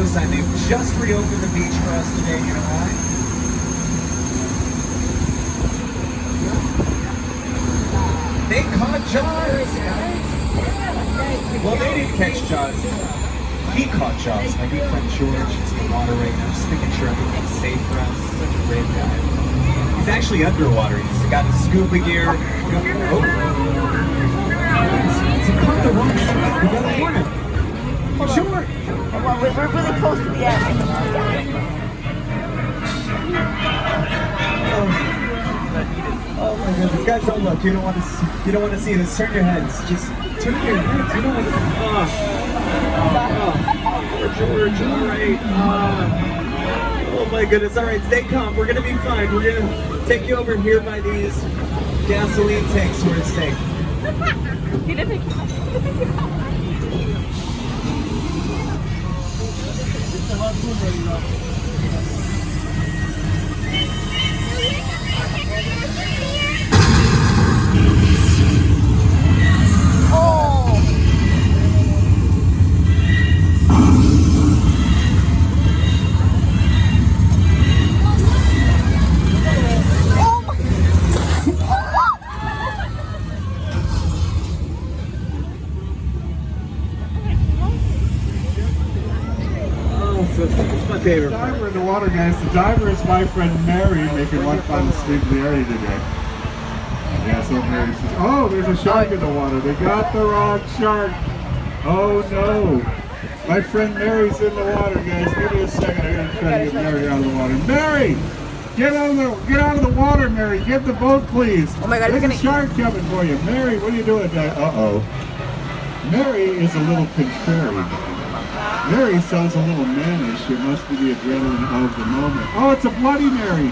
closed time. They've just reopened the beach for us today. You know why? They caught Jaws. Well, they didn't catch Jaws. He caught Jaws. My good friend George is in the water right now, just making sure everything's safe for us. Such a brave guy. He's actually underwater. He's got his scuba gear. Oh. He caught the wrong shark. We gotta warn him. Sure. Well, we're really close to the end. Oh my goodness, guys, don't look. You don't want to see this. Turn your heads. Just turn your heads. You don't want to. Poor George. All right. Oh my goodness. All right, stay calm. We're gonna be fine. We're gonna take you over here by these gasoline tanks where it's safe. He didn't. It's my favorite The part. diver in the water, guys. The diver is my friend Mary, making one final sweep of the area today. Yeah, so Mary says, oh, there's a shark in the water. They got the wrong shark. Oh no. My friend Mary's in the water, guys. Give me a second. I gotta try to get Mary out of the water. Mary! Get out of the water, Mary. Get the boat, please. Oh my God, there's a shark coming for you. Mary, what are you doing? Uh-oh. Mary is a little contrary. Mary sounds a little mannish. It must be the adrenaline of the moment. Oh, it's a Bloody Mary.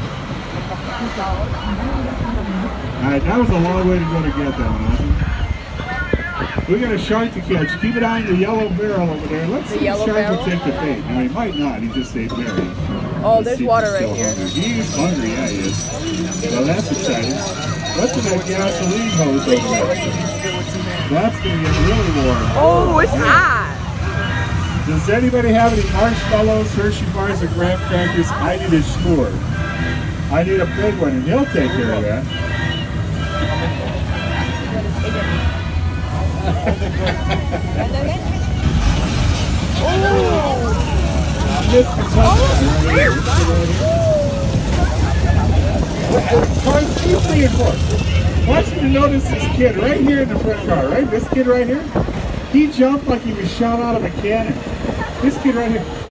Alright, that was a long way to go to get that one, wasn't it? We got a shark to catch. Keep it on the yellow barrel over there. Let's see if the shark will take the bait. Now, he might not. He just ate Mary. Oh, there's water right here. He's hungry, yeah, he is. Well, that's exciting. What's in that gasoline hose over there? That's going to get really warm. Oh, it's hot. Does anybody have any marshmallows, Hershey bars, or graham crackers? I need a score. I need a big one, and he'll take care of that. Cars keep reinforced. Watch me to notice this kid right here in the front car, right? This kid right here. He jumped like he was shot out of a cannon. This kid right here.